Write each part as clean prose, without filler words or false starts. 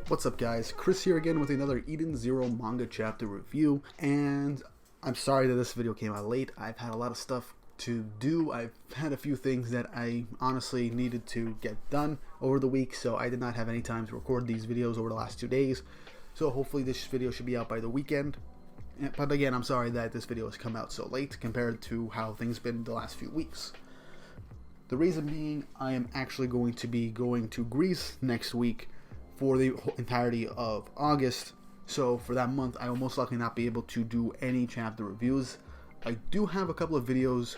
What's up guys, Chris here again with another Eden Zero manga chapter review, and I'm sorry that this video came out late. I've had a lot of stuff to do. I've had a few things that I honestly needed to get done over the week, so I did not have any time to record these videos over the last 2 days. So hopefully this video should be out by the weekend. But again, I'm sorry that this video has come out so late compared to how things been the last few weeks. The reason being, I am actually going to be going to Greece next week for the entirety of August, so for that month I will most likely not be able to do any chapter reviews. I do have a couple of videos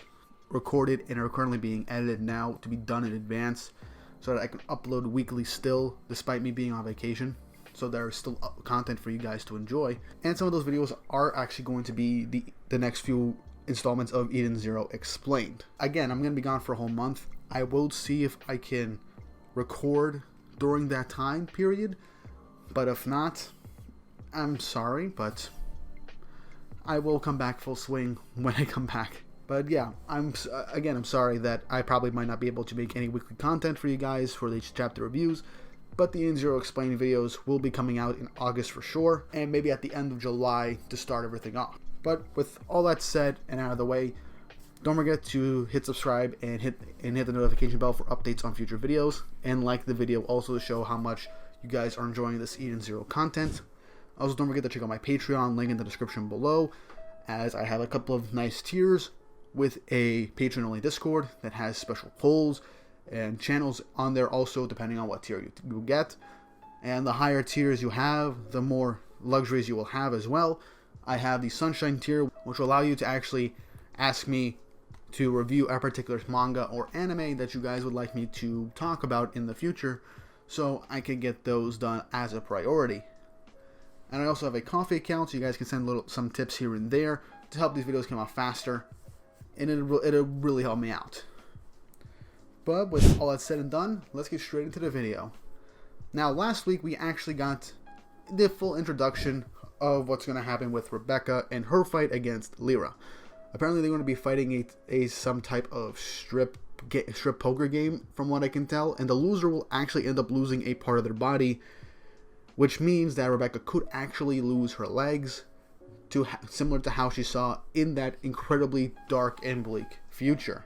recorded and are currently being edited now to be done in advance so that I can upload weekly still, despite me being on vacation, so there's still content for you guys to enjoy. And some of those videos are actually going to be the next few installments of Eden Zero Explained. Again, I'm going to be gone for a whole month. I will see if I can record during that time period, but if not, I'm sorry, but I will come back full swing when I come back. But yeah, I'm sorry that I probably might not be able to make any weekly content for you guys for these chapter reviews, but the Eden Zero Explained videos will be coming out in August for sure, and maybe at the end of July to start everything off. But with all that said and out of the way, don't forget to hit subscribe and hit the notification bell for updates on future videos, and like the video also to show how much you guys are enjoying this Eden Zero content. Also, don't forget to check out my Patreon, link in the description below, as I have a couple of nice tiers with a patron-only Discord that has special polls and channels on there also, depending on what tier you get. And the higher tiers you have, the more luxuries you will have as well. I have the Sunshine tier, which will allow you to actually ask me to review a particular manga or anime that you guys would like me to talk about in the future, so I can get those done as a priority. And I also have a coffee account, so you guys can send some tips here and there to help these videos come out faster, and it'll really help me out. But with all that said and done, let's get straight into the video. Now, last week we actually got the full introduction of what's going to happen with Rebecca and her fight against Lyra. Apparently they're going to be fighting some type of strip poker game, from what I can tell, and the loser will actually end up losing a part of their body, which means that Rebecca could actually lose her legs, similar to how she saw in that incredibly dark and bleak future.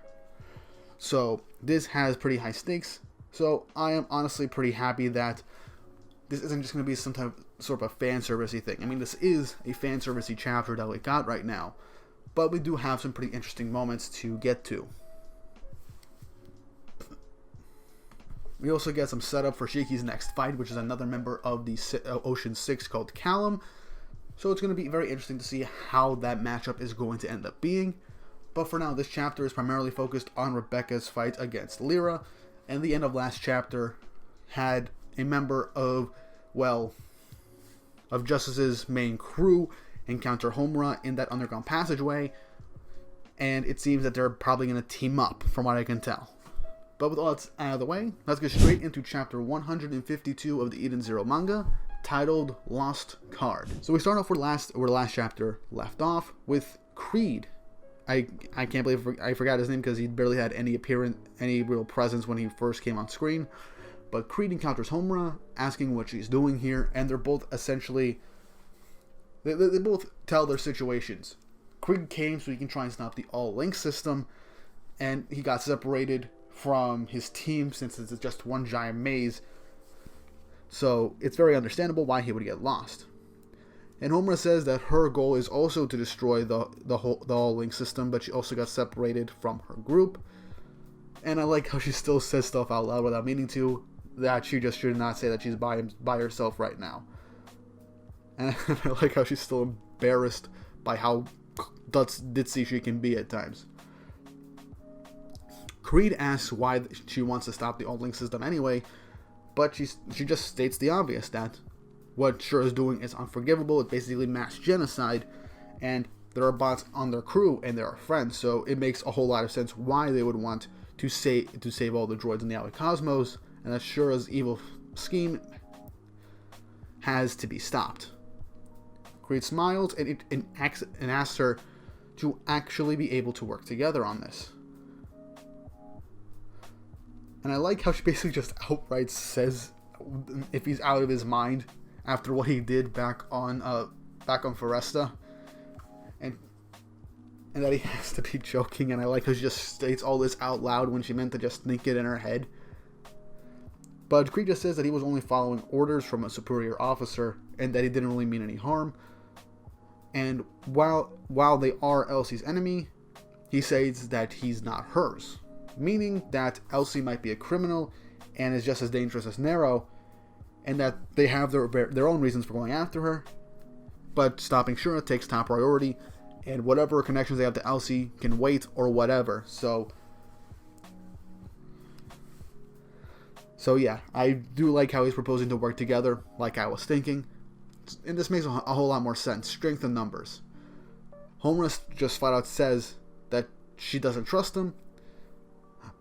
So this has pretty high stakes, so I am honestly pretty happy that this isn't just going to be some type of sort of a fan servicey thing. I mean, this is a fan servicey chapter that we got right now, but we do have some pretty interesting moments to get to. We also get some setup for Shiki's next fight, which is another member of the Ocean 6 called Callum. So it's going to be very interesting to see how that matchup is going to end up being. But for now, this chapter is primarily focused on Rebecca's fight against Lyra, and the end of last chapter had a member of Justice's main crew encounter Homura in that underground passageway, and it seems that they're probably going to team up, from what I can tell. But with all that out of the way, let's get straight into chapter 152 of the Eden Zero manga, titled Lost Card. So we start off where the last chapter left off, with Creed. I can't believe I forgot his name because he barely had any real presence when he first came on screen. But Creed encounters Homura, asking what she's doing here, and they're both essentially... They both tell their situations. Creed came so he can try and stop the all-link system, and he got separated from his team since it's just one giant maze. So it's very understandable why he would get lost. And Homura says that her goal is also to destroy the all-link system, but she also got separated from her group. And I like how she still says stuff out loud without meaning to, that she just should not say that she's by herself right now. And I like how she's still embarrassed by how ditzy she can be at times. Creed asks why she wants to stop the all-link system anyway, but she just states the obvious, that what Shura is doing is unforgivable. It's basically mass genocide, and there are bots on their crew and there are friends, so it makes a whole lot of sense why they would want to save all the droids in the outer cosmos, and that Shura's evil scheme has to be stopped. Creed smiles and asks her to actually be able to work together on this. And I like how she basically just outright says out of his mind after what he did back on Foresta, and that he has to be joking. And I like how she just states all this out loud when she meant to just think it in her head. But Creed just says that he was only following orders from a superior officer and that he didn't really mean any harm. And while they are Elsie's enemy, he says that he's not hers, meaning that Elsie might be a criminal and is just as dangerous as Nero, and that they have their own reasons for going after her, but stopping Shura takes top priority, and whatever connections they have to Elsie can wait or whatever. So yeah, I do like how he's proposing to work together, like I was thinking. And this makes a whole lot more sense. Strength in numbers. Homura just flat out says that she doesn't trust him,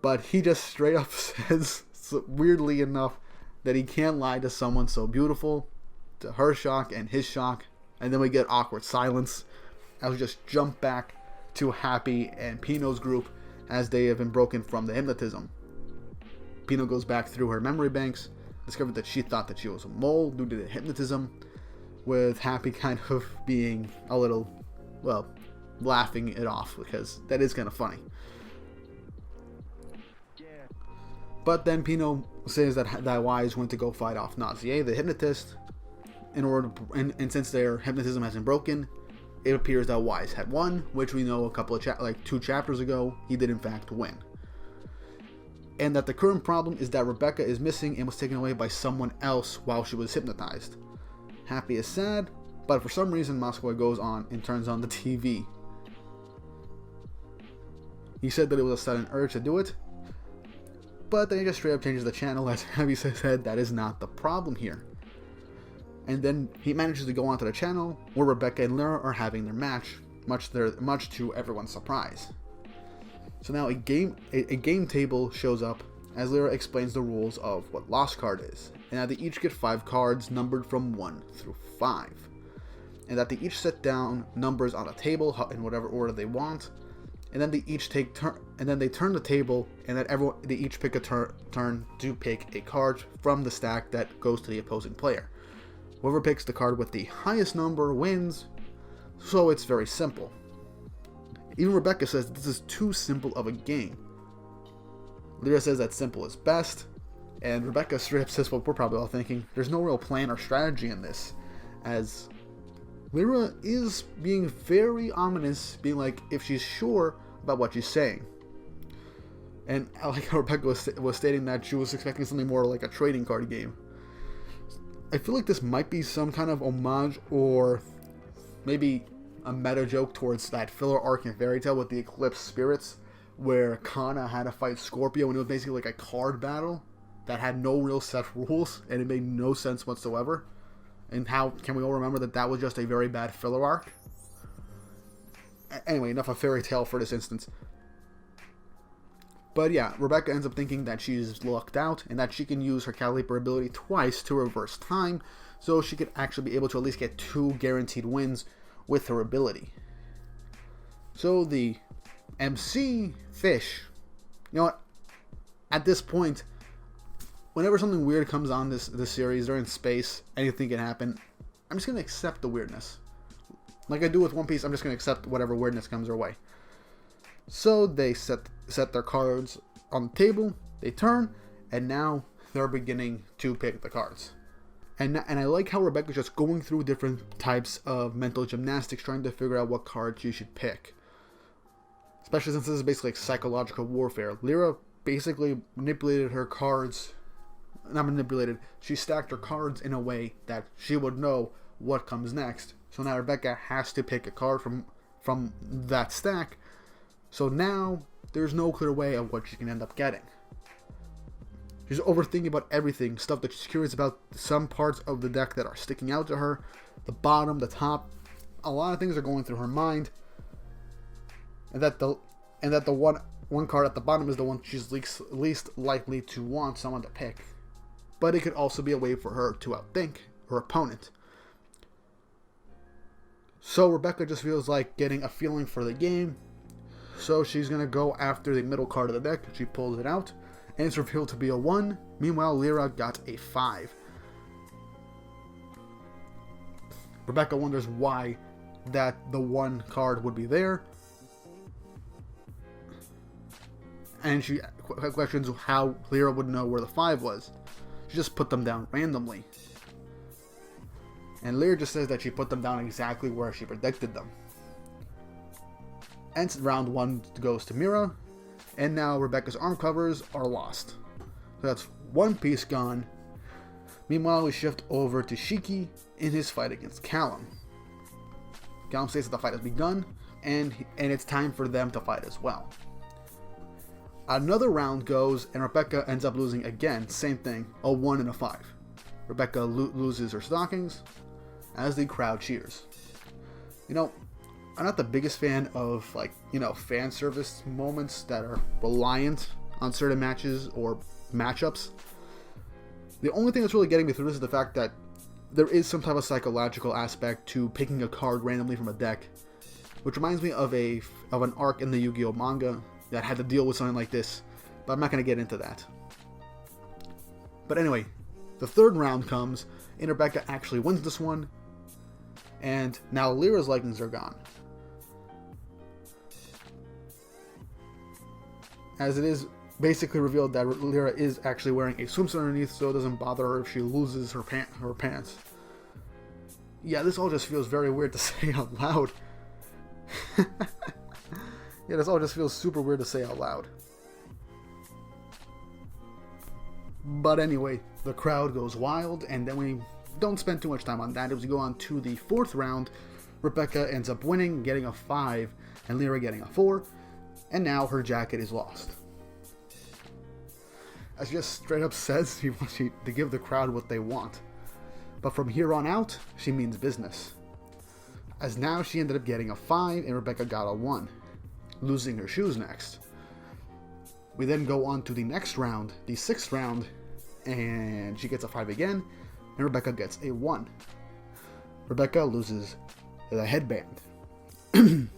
but he just straight up says, weirdly enough, that he can't lie to someone so beautiful, to her shock and his shock. And then we get awkward silence as we just jump back to Happy and Pino's group as they have been broken from the hypnotism. Pino goes back through her memory banks, discovered that she thought that she was a mole due to the hypnotism, with Happy kind of being a little, well, laughing it off, because that is kind of funny. But then Pino says that Wise went to go fight off Nazier, the hypnotist, and since their hypnotism hasn't broken, it appears that Wise had won, which we know a couple of 2 chapters ago, he did in fact win. And that the current problem is that Rebecca is missing and was taken away by someone else while she was hypnotized. Happy is sad, but for some reason Moskowitz goes on and turns on the TV. He said that it was a sudden urge to do it, but then he just straight up changes the channel as Happy said that is not the problem here. And then he manages to go onto the channel where Rebecca and Lyra are having their match, much to everyone's surprise. So now a game table shows up as Lyra explains the rules of what Lost Card is, and that they each get 5 cards numbered from 1 through 5, and that they each set down numbers on a table in whatever order they want, and then they each take turn the table, and that they each pick a turn to pick a card from the stack that goes to the opposing player. Whoever picks the card with the highest number wins, so it's very simple. Even Rebecca says this is too simple of a game. Lyra says that simple is best, and Rebecca straight up says what we're probably all thinking, there's no real plan or strategy in this, as Lyra is being very ominous, being like if she's sure about what she's saying. And I like how Rebecca was stating that she was expecting something more like a trading card game. I feel like this might be some kind of homage or maybe a meta joke towards that filler arc in Fairy Tail with the Eclipse Spirits, where Kana had to fight Scorpio and it was basically like a card battle that had no real set rules and it made no sense whatsoever. And how can we all remember that was just a very bad filler arc? Anyway, enough of Fairy Tail for this instance. But yeah, Rebecca ends up thinking that she's lucked out and that she can use her Caliper ability twice to reverse time, so she could actually be able to at least get 2 guaranteed wins with her ability. So the MC Fish, you know what? At this point, whenever something weird comes on this series, they're in space, anything can happen. I'm just gonna accept the weirdness, like I do with One Piece. I'm just gonna accept whatever weirdness comes our way. So they set their cards on the table. They turn, and now they're beginning to pick the cards. And I like how Rebecca's just going through different types of mental gymnastics, trying to figure out what card she should pick. Especially since this is basically like psychological warfare. Lyra basically manipulated her cards. Not manipulated. She stacked her cards in a way that she would know what comes next. So now Rebecca has to pick a card from that stack. So now there's no clear way of what she can end up getting. She's overthinking about everything, stuff that she's curious about, some parts of the deck that are sticking out to her, the bottom, the top. A lot of things are going through her mind. And that the one card at the bottom is the one she's least likely to want someone to pick. But it could also be a way for her to outthink her opponent. So Rebecca just feels like getting a feeling for the game. So she's going to go after the middle card of the deck. She pulls it out. and it's revealed to be a 1. Meanwhile, Lyra got a 5. Rebecca wonders why that the 1 card would be there, and she questions how Lyra would know where the 5 was. She just put them down randomly. And Lyra just says that she put them down exactly where she predicted them. And round 1 goes to Mira, and now Rebecca's arm covers are lost. So that's 1 piece gone. Meanwhile, we shift over to Shiki in his fight against Callum. Callum states that the fight has begun, and it's time for them to fight as well. Another round goes, and Rebecca ends up losing again. Same thing, a 1 and a 5. Rebecca loses her stockings as the crowd cheers. You know, I'm not the biggest fan of, fan service moments that are reliant on certain matches or matchups. The only thing that's really getting me through this is the fact that there is some type of psychological aspect to picking a card randomly from a deck, which reminds me of an arc in the Yu-Gi-Oh manga that had to deal with something like this, but I'm not going to get into that. But anyway, the third round comes, and Rebecca actually wins this one, and now Lyra's leggings are gone. As it is basically revealed that Lyra is actually wearing a swimsuit underneath, so it doesn't bother her if she loses her pants. Yeah, this all just feels very weird to say out loud. Yeah, this all just feels super weird to say out loud. But anyway, the crowd goes wild, and then we don't spend too much time on that. As we go on to the 4th round, Rebecca ends up winning, getting a 5, and Lyra getting a 4, and now her jacket is lost. As she just straight up says she wants to give the crowd what they want. But from here on out, she means business. As now she ended up getting a 5, and Rebecca got a 1. Losing her shoes next. We then go on to the next round, the 6th round, and she gets a 5 again, and Rebecca gets a 1. Rebecca loses the headband. And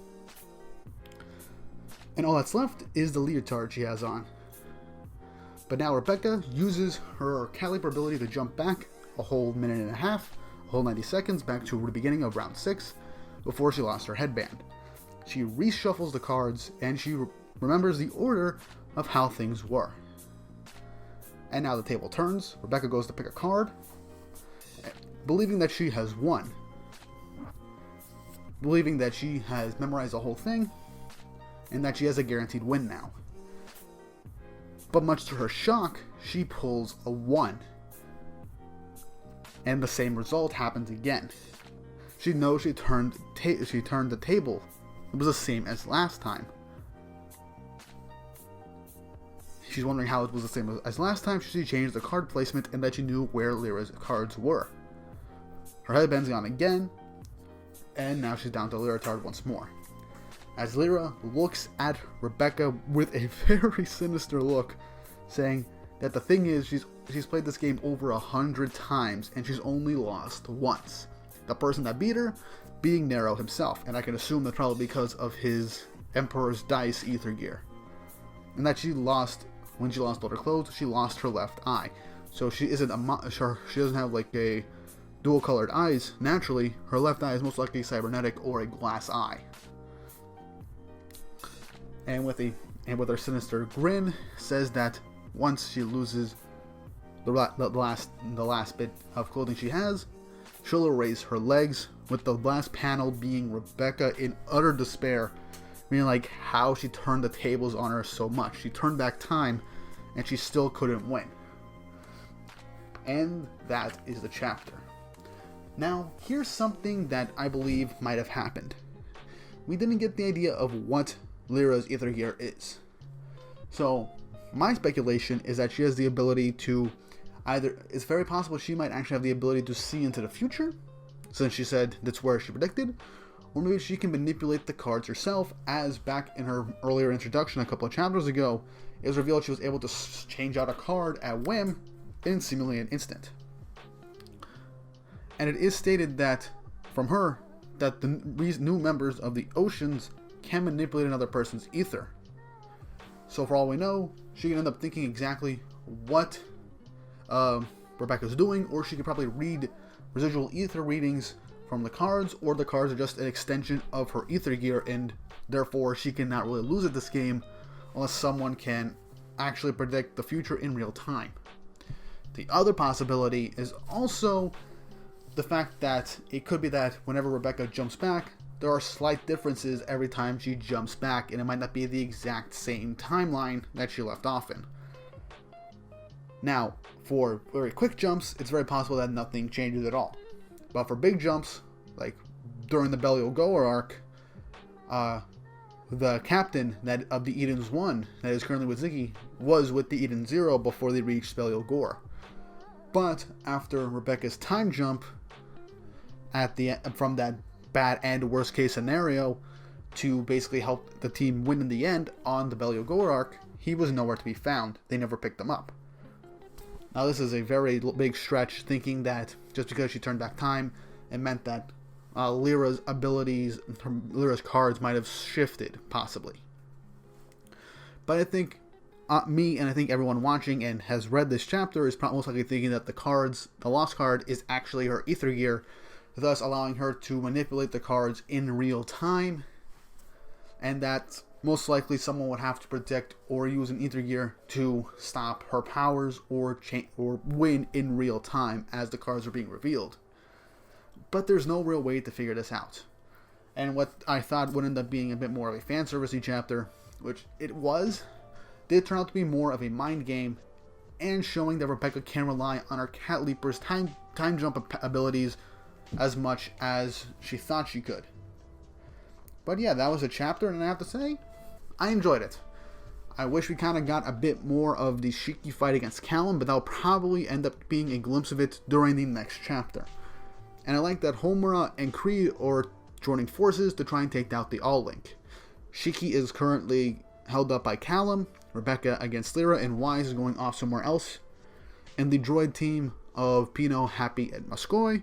all that's left is the leotard she has on. But now Rebecca uses her caliper ability to jump back a whole minute and a half, a whole 90 seconds, back to the beginning of round 6, before she lost her headband. She reshuffles the cards, and she remembers the order of how things were. And now the table turns. Rebecca goes to pick a card, believing that she has won. Believing that she has memorized the whole thing, and that she has a guaranteed win now. But much to her shock, she pulls a 1. And the same result happens again. She knows she turned the table. It was the same as last time. She's wondering how it was the same as last time. She changed the card placement and that she knew where Lyra's cards were. Her headband's gone again, and now she's down to leotard once more. As Lyra looks at Rebecca with a very sinister look, saying that the thing is she's played this game over 100 times and she's only lost once. The person that beat her being Nero himself, and I can assume that's probably because of his Emperor's Dice ether gear. And that when she lost all her clothes, she lost her left eye. So she doesn't have like a dual colored eyes. Naturally, her left eye is most likely cybernetic or a glass eye. And with her sinister grin, says that once she loses the last bit of clothing she has, she'll erase her legs, with the last panel being Rebecca in utter despair, meaning like how she turned the tables on her so much. She turned back time, and she still couldn't win. And that is the chapter. Now, here's something that I believe might have happened. We didn't get the idea of what Lyra's ether gear is. So, my speculation is that she has the ability to it's very possible she might actually have the ability to see into the future, since she said that's where she predicted, or maybe she can manipulate the cards herself, as back in her earlier introduction a couple of chapters ago, it was revealed she was able to change out a card at whim in seemingly an instant. And it is stated that, from her, that these new members of the Oceans can manipulate another person's ether. So for all we know, she can end up thinking exactly what Rebecca's doing, or she could probably read residual ether readings from the cards, or the cards are just an extension of her ether gear, and therefore she cannot really lose at this game unless someone can actually predict the future in real time. The other possibility is also the fact that it could be that whenever Rebecca jumps back, there are slight differences every time she jumps back, and it might not be the exact same timeline that she left off in. Now, for very quick jumps, it's very possible that nothing changes at all. But for big jumps, like during the Belial Goer arc, the captain of the Eden's 1 that is currently with Ziggy was with the Eden 0 before they reached Belial Goer. But after Rebecca's time jump from that bad and worst case scenario to basically help the team win in the end on the Belial Goer arc, he was nowhere to be found. They never picked him up. Now this is a very big stretch, thinking that just because she turned back time, it meant that Lyra's abilities, Lyra's cards might have shifted, possibly. But I think me and I think everyone watching and has read this chapter is most likely thinking that the lost card is actually her ether gear, thus allowing her to manipulate the cards in real time, and that most likely someone would have to predict or use an ether gear to stop her powers or win in real time as the cards are being revealed. But there's no real way to figure this out. And what I thought would end up being a bit more of a fan servicey chapter, which it was, did turn out to be more of a mind game, and showing that Rebecca can rely on her Cat Leaper's time jump abilities as much as she thought she could. But yeah, that was a chapter, and I have to say, I enjoyed it. I wish we kind of got a bit more of the Shiki fight against Callum, but that'll probably end up being a glimpse of it during the next chapter. And I like that Homura and Creed are joining forces to try and take out the All-Link. Shiki is currently held up by Callum, Rebecca against Lyra, and Wise is going off somewhere else. And the droid team of Pino, Happy, and Muscoy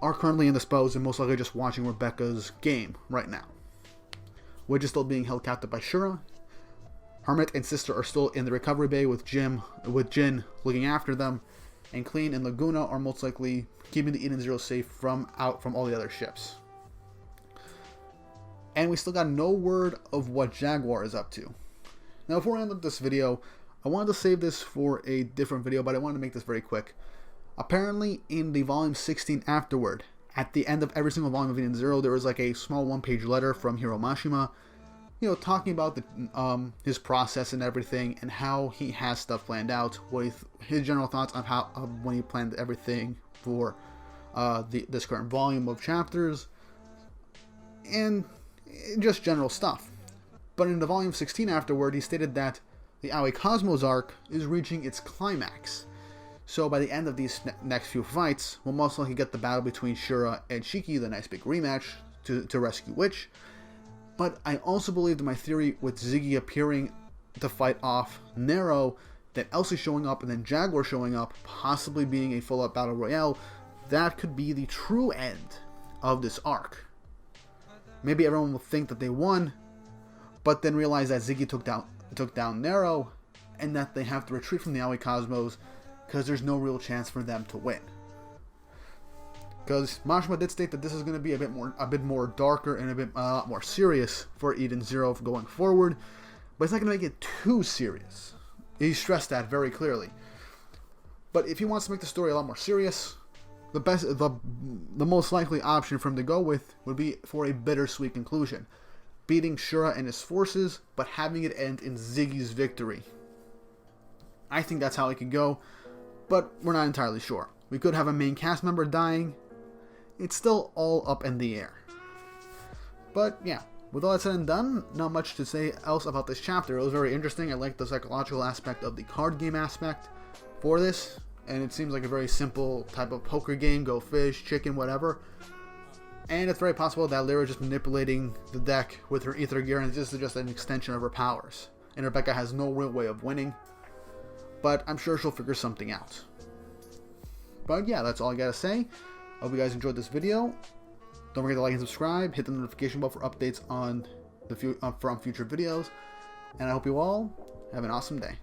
are currently indisposed and most likely just watching Rebecca's game right now. Wedge is still being held captive by Shura. Hermit and Sister are still in the recovery bay with Jin looking after them. And Clean and Laguna are most likely keeping the Eden 0 safe from all the other ships. And we still got no word of what Jaguar is up to. Now before I end up this video, I wanted to save this for a different video, but I wanted to make this very quick. Apparently in the volume 16 afterward, at the end of every single volume of Eden 0, there was like a small one-page letter from Hiro Mashima, talking about his process and everything, and how he has stuff planned out, with his general thoughts on when he planned everything for this current volume of chapters, and just general stuff. But in the volume 16 afterward, he stated that the Aoi Cosmos arc is reaching its climax. So by the end of these next few fights, we'll most likely get the battle between Shura and Shiki, the nice big rematch to rescue Witch. But I also believe in my theory with Ziggy appearing to fight off Nero, that Elsie showing up and then Jaguar showing up, possibly being a full-up battle royale, that could be the true end of this arc. Maybe everyone will think that they won, but then realize that Ziggy took down Nero, and that they have to retreat from the Aoi Cosmos because there's no real chance for them to win. Because Mashima did state that this is going to be a bit more darker and a lot more serious for Eden 0 going forward, but it's not going to make it too serious. He stressed that very clearly. But if he wants to make the story a lot more serious, the most likely option for him to go with would be for a bittersweet conclusion, beating Shura and his forces, but having it end in Ziggy's victory. I think that's how it could go, but we're not entirely sure. We could have a main cast member dying. It's still all up in the air. But yeah, with all that said and done, not much to say else about this chapter. It was very interesting. I liked the psychological aspect of the card game aspect for this, and it seems like a very simple type of poker game, go fish, chicken, whatever. And it's very possible that Lyra is just manipulating the deck with her ether gear, and this is just an extension of her powers. And Rebecca has no real way of winning, but I'm sure she'll figure something out. But yeah, that's all I gotta say. I hope you guys enjoyed this video. Don't forget to like and subscribe. Hit the notification bell for updates on from future videos. And I hope you all have an awesome day.